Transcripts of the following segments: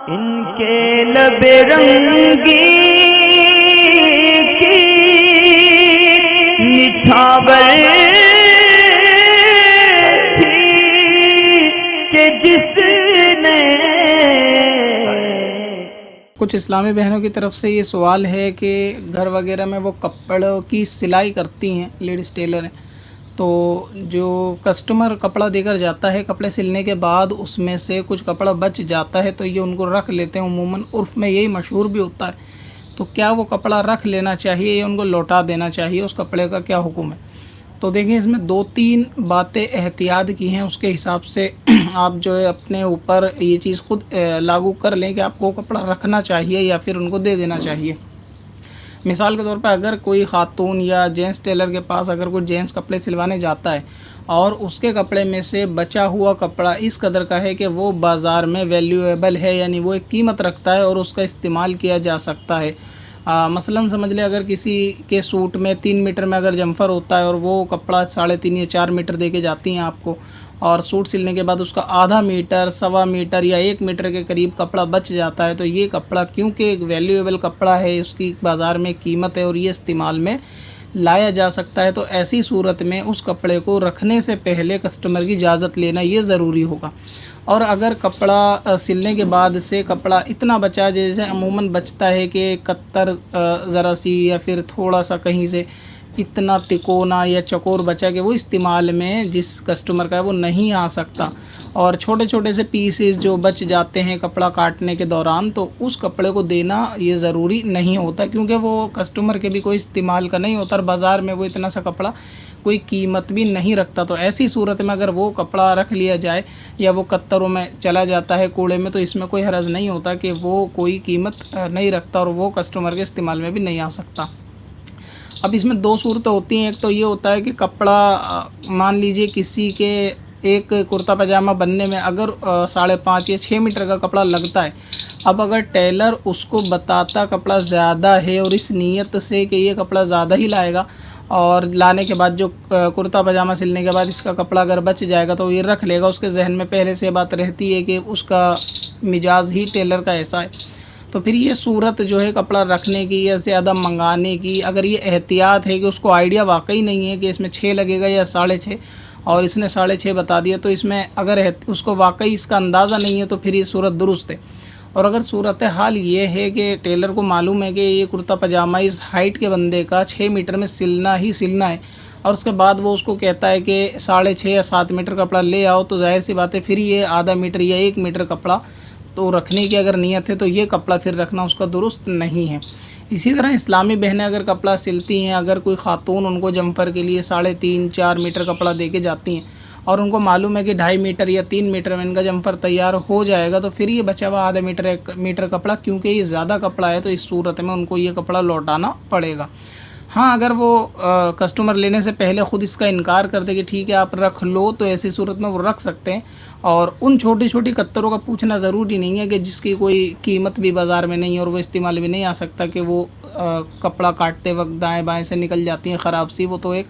इनके लबे रंगी की निछावर थी कि जिसने। कुछ इस्लामी बहनों की तरफ से ये सवाल है कि घर वगैरह में वो कपड़ों की सिलाई करती हैं, लेडीज़ टेलर हैं, तो जो कस्टमर कपड़ा देकर जाता है, कपड़े सिलने के बाद उसमें से कुछ कपड़ा बच जाता है तो ये उनको रख लेते हैं। उमूमन उर्फ़ में यही मशहूर भी होता है। तो क्या वो कपड़ा रख लेना चाहिए या उनको लौटा देना चाहिए, उस कपड़े का क्या हुक्म है? तो देखिए, इसमें 2-3 बातें एहतियात की हैं, उसके हिसाब से आप जो है अपने ऊपर ये चीज़ खुद लागू कर लें कि आपको कपड़ा रखना चाहिए या फिर उनको दे देना चाहिए। मिसाल के तौर पर अगर कोई ख़ातून या जेंट्स टेलर के पास अगर कोई जेंट्स कपड़े सिलवाने जाता है और उसके कपड़े में से बचा हुआ कपड़ा इस कदर का है कि वो बाज़ार में वैल्यूएबल है, यानी वो एक कीमत रखता है और उसका इस्तेमाल किया जा सकता है। मसलन समझ लें, अगर किसी के सूट में 3 मीटर में अगर जम्फर होता है और वो कपड़ा 3.5 या 4 मीटर दे के जाती हैं आपको, और सूट सिलने के बाद उसका आधा मीटर, 1.25 मीटर या 1 मीटर के करीब कपड़ा बच जाता है, तो ये कपड़ा क्योंकि एक वैल्यूएबल कपड़ा है, उसकी बाज़ार में कीमत है और ये इस्तेमाल में लाया जा सकता है, तो ऐसी सूरत में उस कपड़े को रखने से पहले कस्टमर की इजाज़त लेना ये ज़रूरी होगा। और अगर कपड़ा सिलने के बाद से कपड़ा इतना बचा, जैसे अमूमन बचता है कि कत्तर ज़रा सी या फिर थोड़ा सा कहीं से इतना तिकोना या चकोर बचा कि वो इस्तेमाल में जिस कस्टमर का है वो नहीं आ सकता, और छोटे छोटे से पीसेस जो बच जाते हैं कपड़ा काटने के दौरान, तो उस कपड़े को देना ये ज़रूरी नहीं होता, क्योंकि वो कस्टमर के भी कोई इस्तेमाल का नहीं होता और बाज़ार में वो इतना सा कपड़ा कोई कीमत भी नहीं रखता। तो ऐसी सूरत में अगर वो कपड़ा रख लिया जाए या वो कत्तरों में चला जाता है, कूड़े में, तो इसमें कोई हर्ज नहीं होता कि वो कोई कीमत नहीं रखता और वो कस्टमर के इस्तेमाल में भी नहीं आ सकता। अब इसमें 2 सूरतें होती हैं। एक तो ये होता है कि कपड़ा मान लीजिए किसी के एक कुर्ता पजामा बनने में अगर 5.5 या 6 मीटर का कपड़ा लगता है। अब अगर टेलर उसको बताता कपड़ा ज़्यादा है और इस नीयत से कि ये कपड़ा ज़्यादा ही लाएगा, और लाने के बाद जो कुर्ता पजामा सिलने के बाद इसका कपड़ा अगर बच जाएगा तो ये रख लेगा, उसके जहन में पहले से बात रहती है कि उसका मिजाज ही टेलर का ऐसा है, तो फिर ये सूरत जो है कपड़ा रखने की या ज़्यादा मंगाने की, अगर ये एहतियात है कि उसको आइडिया वाकई नहीं है कि इसमें 6 लगेगा या 6.5 और इसने 6.5 बता दिया, तो इसमें अगर उसको वाकई इसका अंदाज़ा नहीं है तो फिर ये सूरत दुरुस्त है। और अगर सूरत हाल ये है कि टेलर को मालूम है कि ये कुर्ता पजामा इस हाइट के बंदे का 6 मीटर में सिलना ही सिलना है, और उसके बाद वो उसको कहता है कि 6.5 या 7 मीटर कपड़ा ले आओ, तो जाहिर सी बात है फिर ये आधा मीटर या 1 मीटर कपड़ा तो रखने की अगर नीयत है तो ये कपड़ा फिर रखना उसका दुरुस्त नहीं है। इसी तरह इस्लामी बहनें अगर कपड़ा सिलती हैं, अगर कोई ख़ातून उनको जम्फर के लिए 3.5-4 मीटर कपड़ा दे के जाती हैं और उनको मालूम है कि 2.5 मीटर या 3 मीटर में इनका जम्फर तैयार हो जाएगा, तो फिर ये बचा हुआ आधा मीटर 1 मीटर कपड़ा, क्योंकि ये ज़्यादा कपड़ा है तो इस सूरत में उनको ये कपड़ा लौटाना पड़ेगा। हाँ, अगर वो कस्टमर लेने से पहले ख़ुद इसका इनकार कर दे कि ठीक है आप रख लो, तो ऐसी सूरत में वो रख सकते हैं। और उन छोटी छोटी कत्तरों का पूछना ज़रूरी नहीं है कि जिसकी कोई कीमत भी बाज़ार में नहीं है और वो इस्तेमाल भी नहीं आ सकता, कि वो कपड़ा काटते वक्त दाएं बाएं से निकल जाती हैं ख़राब सी, वो तो एक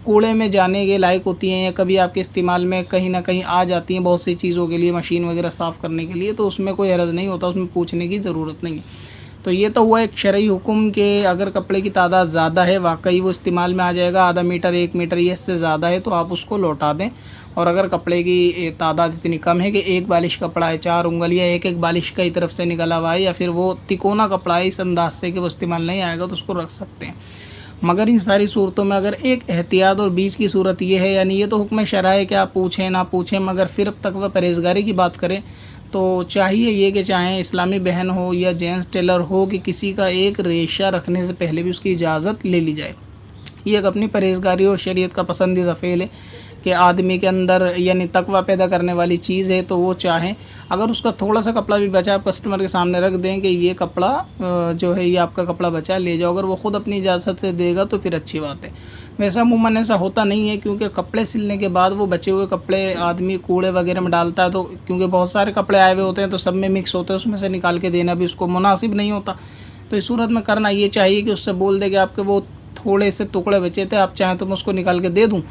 कूड़े में जाने के लायक होती हैं या कभी आपके इस्तेमाल में कहीं ना कहीं आ जाती हैं बहुत सी चीज़ों के लिए, मशीन वगैरह साफ़ करने के लिए, तो उसमें कोई हर्ज नहीं होता, उसमें पूछने की ज़रूरत नहीं है। तो ये तो हुआ एक शरई हुक्म कि अगर कपड़े की तादाद ज़्यादा है, वाकई वो इस्तेमाल में आ जाएगा, आधा मीटर 1 मीटर ये इससे ज़्यादा है तो आप उसको लौटा दें। और अगर कपड़े की तादाद इतनी कम है कि 1 बालिश कपड़ा है, 4 उंगलियाँ एक बालिश की तरफ से निकला हुआ है, या फिर वो तिकोना कपड़ा है इस अंदाज से कि वो इस्तेमाल नहीं आएगा, तो उसको रख सकते हैं। मगर इन सारी सूरतों में अगर एक एहतियात और बीच की सूरत ये है, यानी ये तो हुक्म शरअ है कि आप पूछें ना पूछें, मगर फिर अब तक वह परहेज़गारी की बात करें तो चाहिए ये कि चाहे इस्लामी बहन हो या जेंट्स टेलर हो, कि किसी का एक रेशा रखने से पहले भी उसकी इजाज़त ले ली जाए। ये एक अपनी परहेज़गारी और शरीयत का पसंदीदा फ़ेल है कि आदमी के अंदर यानी तकवा पैदा करने वाली चीज़ है, तो वो चाहें अगर उसका थोड़ा सा कपड़ा भी बचा आप कस्टमर के सामने रख दें कि ये कपड़ा जो है ये आपका कपड़ा बचा ले जाओ, अगर वो ख़ुद अपनी इजाज़त से देगा तो फिर अच्छी बात है। वैसा अमूमन ऐसा होता नहीं है, क्योंकि कपड़े सिलने के बाद वो बचे हुए कपड़े आदमी कूड़े वगैरह में डालता है, तो क्योंकि बहुत सारे कपड़े आए हुए होते हैं तो सब में मिक्स होते हैं, उसमें से निकाल के देना भी उसको मुनासिब नहीं होता। तो इस सूरत में करना ये चाहिए कि उससे बोल दे कि आपके वो थोड़े से टुकड़े बचे थे, आप चाहें तो मैं उसको निकाल के दे दूँ,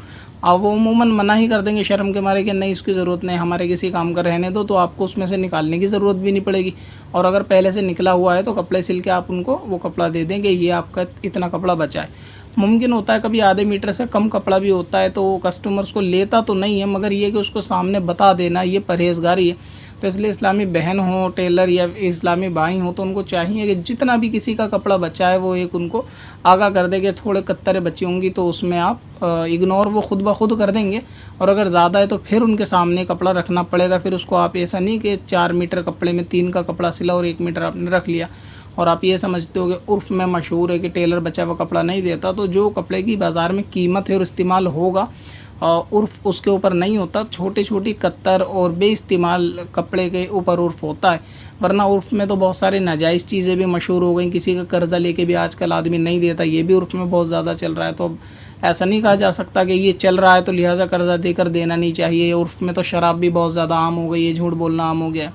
अब वो अमूमन मना ही कर देंगे शर्म के मारे कि नहीं इसकी ज़रूरत नहीं, हमारे किसी काम का रहने दो, तो आपको उसमें से निकालने की ज़रूरत भी नहीं पड़ेगी। और अगर पहले से निकला हुआ है तो कपड़े सिल के आप उनको वो कपड़ा दे देंगे, ये आपका इतना कपड़ा बचा है। मुमकिन होता है कभी आधे मीटर से कम कपड़ा भी होता है तो वो कस्टमर्स को लेता तो नहीं है, मगर ये कि उसको सामने बता देना ये परहेज़गारी है। तो इसलिए इस्लामी बहन हो, टेलर या इस्लामी भाई हो, तो उनको चाहिए कि जितना भी किसी का कपड़ा बचा है वो एक उनको आगाह कर दे कि थोड़े कत्तरें बची होंगी तो उसमें आप इग्नोर वो खुद ब खुद कर देंगे। और अगर ज़्यादा है तो फिर उनके सामने कपड़ा रखना पड़ेगा। फिर उसको आप ऐसा नहीं कि 4 मीटर कपड़े में 3 का कपड़ा सिला और 1 मीटर आपने रख लिया और आप ये समझते हो कि उर्फ़ में मशहूर है कि टेलर बचा हुआ कपड़ा नहीं देता। तो जो कपड़े की बाज़ार में कीमत है और इस्तेमाल होगा उर्फ़ उसके ऊपर नहीं होता। छोटी छोटी कत्तर और बेइस्तेमाल कपड़े के ऊपर उर्फ़ होता है, वरना उर्फ़ में तो बहुत सारी नाजायज़ चीज़ें भी मशहूर हो गई। किसी का कर्ज़ा लेके भी आजकल आदमी नहीं देता, ये भी उर्फ़ में बहुत ज़्यादा चल रहा है। तो अब ऐसा नहीं कहा जा सकता कि ये चल रहा है तो लिहाजा कर्ज़ा देकर देना नहीं चाहिए। उर्फ़ में तो शराब भी बहुत ज़्यादा आम हो गई है, झूठ बोलना आम हो गया।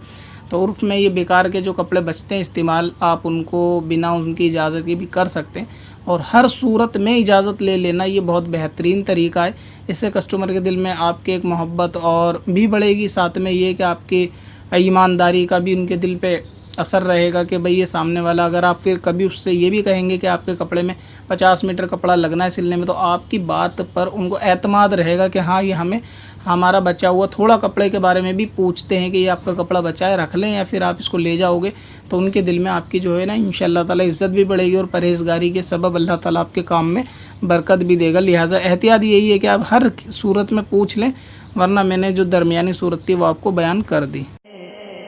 तो उर्फ़ में ये बेकार के जो कपड़े बचते हैं इस्तेमाल, आप उनको बिना उनकी इजाज़त के भी कर सकते हैं। और हर सूरत में इजाज़त ले लेना ये बहुत बेहतरीन तरीका है। इससे कस्टमर के दिल में आपके एक मोहब्बत और भी बढ़ेगी, साथ में ये कि आपकी ईमानदारी का भी उनके दिल पे असर रहेगा कि भाई ये सामने वाला, अगर आप फिर कभी उससे ये भी कहेंगे कि आपके कपड़े में 50 मीटर कपड़ा लगना है सिलने में, तो आपकी बात पर उनको एतमाद रहेगा कि हाँ ये हमें हमारा बचा हुआ थोड़ा कपड़े के बारे में भी पूछते हैं कि ये आपका कपड़ा बचा है, रख लें या फिर आप इसको ले जाओगे। तो उनके दिल में आपकी जो है ना इंशाअल्लाह ताला इज़्ज़त भी बढ़ेगी और परहेज़गारी के सबब अल्लाह ताला आपके काम में बरकत भी देगा। लिहाजा एहतियात यही है कि आप हर सूरत में पूछ लें, वरना मैंने जो दरमियानी सूरत थी वो आपको बयान कर दी।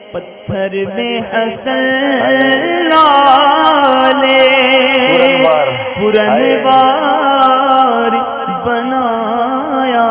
पत्थर में हसन लाले पुरनवार बनाया